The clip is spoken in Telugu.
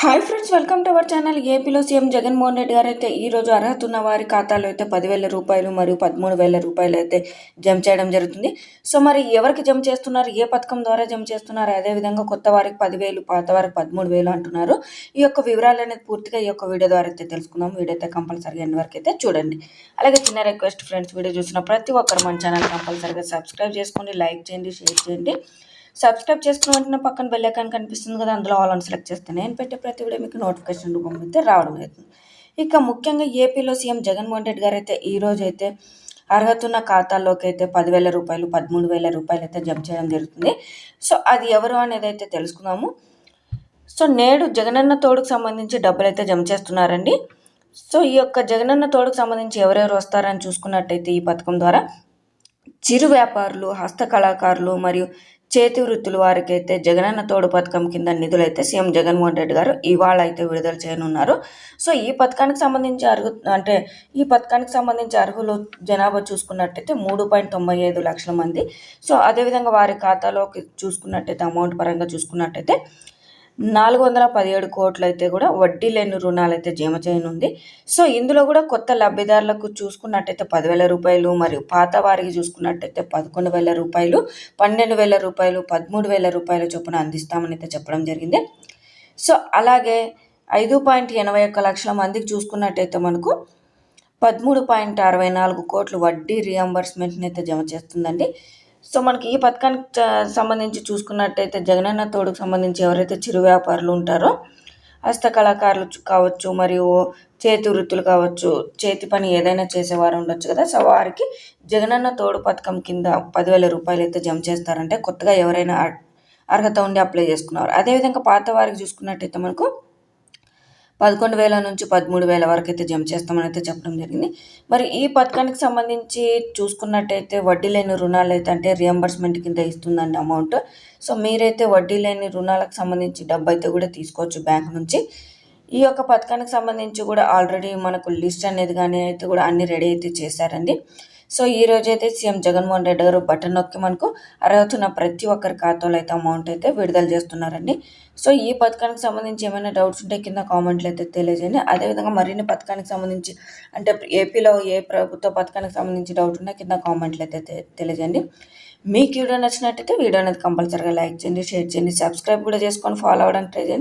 Hi friends, welcome to our channel. ఏపీలో సీఎం జగన్మోహన్ రెడ్డి గారు అయితే ఈరోజు అర్హత ఉన్న వారి ఖాతాలో అయితే 10,000 రూపాయలు మరియు 13,000 రూపాయలు అయితే జమ చేయడం జరుగుతుంది. సో మరి ఎవరికి జమ చేస్తున్నారు, ఏ పథకం ద్వారా జమ చేస్తున్నారు, అదేవిధంగా కొత్త వారికి 10,000, పాత వారికి 13,000 అంటున్నారు. ఈ యొక్క వివరాలు అనేది పూర్తిగా ఈ యొక్క వీడియో ద్వారా అయితే తెలుసుకుందాం. వీడియో అయితే కంపల్సరీగా ఎండ్ వరకు అయితే చూడండి. అలాగే చిన్న రిక్వెస్ట్ ఫ్రెండ్స్, వీడియో చూసిన ప్రతి ఒక్కరు మన ఛానల్ కంపల్సరీగా సబ్స్క్రైబ్ చేసుకోండి, లైక్ చేయండి, షేర్ చేయండి. సబ్స్క్రైబ్ చేసుకున్న వెంటనే పక్కన బెల్ ఐకాన్ కనిపిస్తుంది కదా, అందులో ఆల్ అని సెలెక్ట్ చేస్తే నేను పెట్టే ప్రతి వీడియో మీకు నోటిఫికేషన్ రూపంలో అయితే రావడం అవుతుంది. ఇక ముఖ్యంగా ఏపీలో సీఎం జగన్మోహన్ రెడ్డి గారు అయితే ఈరోజు అయితే అర్హత ఉన్న ఖాతాల్లోకి అయితే 10,000 రూపాయలు, 13,000 రూపాయలు అయితే జమ చేయడం జరుగుతుంది. సో అది ఎవరు అనేది అయితే తెలుసుకుందాము. సో నేడు జగనన్న తోడుకు సంబంధించి డబ్బులు అయితే జమ చేస్తున్నారండి. సో ఈ యొక్క జగనన్న తోడుకు సంబంధించి ఎవరెవరు వస్తారని చూసుకున్నట్టయితే ఈ పథకం ద్వారా చిరు వ్యాపారులు, హస్తకళాకారులు మరియు చేతి వృత్తుల వారికి అయితే జగనన్న తోడు పథకం కింద నిధులు అయితే సీఎం జగన్మోహన్ రెడ్డి గారు ఇవాళ అయితే విడుదల చేయనున్నారు. సో ఈ పథకానికి సంబంధించి అర్హులు జనాభా చూసుకున్నట్టయితే 3.95 లక్షల మంది. సో అదేవిధంగా వారి ఖాతాలోకి చూసుకున్నట్టయితే అమౌంట్ పరంగా చూసుకున్నట్టయితే 417 కోట్లు అయితే కూడా వడ్డీ లేని రుణాలు అయితే జమ చేయనుంది. సో ఇందులో కూడా కొత్త లబ్ధిదారులకు చూసుకున్నట్టయితే 10,000 రూపాయలు మరియు పాత వారికి చూసుకున్నట్టయితే 11,000 రూపాయలు, 12,000 రూపాయలు, 13,000 రూపాయల చొప్పున అందిస్తామని అయితే చెప్పడం జరిగింది. సో అలాగే 5.81 లక్షల మందికి చూసుకున్నట్టయితే మనకు 13.64 కోట్లు వడ్డీ రియంబర్స్మెంట్ని అయితే జమ చేస్తుందండి. సో మనకి ఈ పథకానికి సంబంధించి చూసుకున్నట్టయితే జగనన్న తోడుకు సంబంధించి ఎవరైతే చిరు వ్యాపారులు ఉంటారో, హస్తకళాకారులు కావచ్చు మరియు చేతి వృత్తులు కావచ్చు, చేతి పని ఏదైనా చేసేవారు ఉండొచ్చు కదా. సో వారికి జగనన్న తోడు పథకం కింద 10,000 రూపాయలు అయితే జమ చేస్తారంటే కొత్తగా ఎవరైనా అర్హత ఉండి అప్లై చేసుకున్నారు. అదేవిధంగా పాత వారికి చూసుకున్నట్టయితే మనకు 11,000 నుంచి 13,000 వరకు అయితే జమ చేస్తామని అయితే చెప్పడం జరిగింది. మరి ఈ పథకానికి సంబంధించి చూసుకున్నట్టయితే వడ్డీ లేని రుణాలు అయితే అంటే రియంబర్స్మెంట్ కింద ఇస్తుందండి అమౌంట్. సో మీరైతే వడ్డీ లేని రుణాలకు సంబంధించి డబ్బు అయితే కూడా తీసుకోవచ్చు బ్యాంక్ నుంచి. ఈ యొక్క పథకానికి సంబంధించి కూడా ఆల్రెడీ మనకు లిస్ట్ అనేది కానీ అయితే కూడా అన్ని రెడీ అయితే చేశారండి. సో ఈ రోజు అయితే సీఎం జగన్మోహన్ రెడ్డి గారు బటన్ నొక్కి మనకు అర్హత ఉన్న ప్రతి ఒక్కరి ఖాతాలో అయితే అమౌంట్ అయితే విడుదల చేస్తున్నారండి. సో ఈ పథకానికి సంబంధించి ఏమైనా డౌట్స్ ఉంటే కింద కామెంట్లు అయితే తెలియజేయండి. అదేవిధంగా మరిన్ని పథకానికి సంబంధించి అంటే ఏపీలో ఏ ప్రభుత్వ పథకానికి సంబంధించి డౌట్ ఉన్నా కింద కామెంట్లు అయితే తెలియజేయండి. మీకు వీడియో నచ్చినట్టయితే వీడియో అనేది కంపల్సరీగా లైక్ చేయండి, షేర్ చేయండి, సబ్స్క్రైబ్ కూడా చేసుకొని ఫాలో అవ్వడానికి ట్రై చేయండి.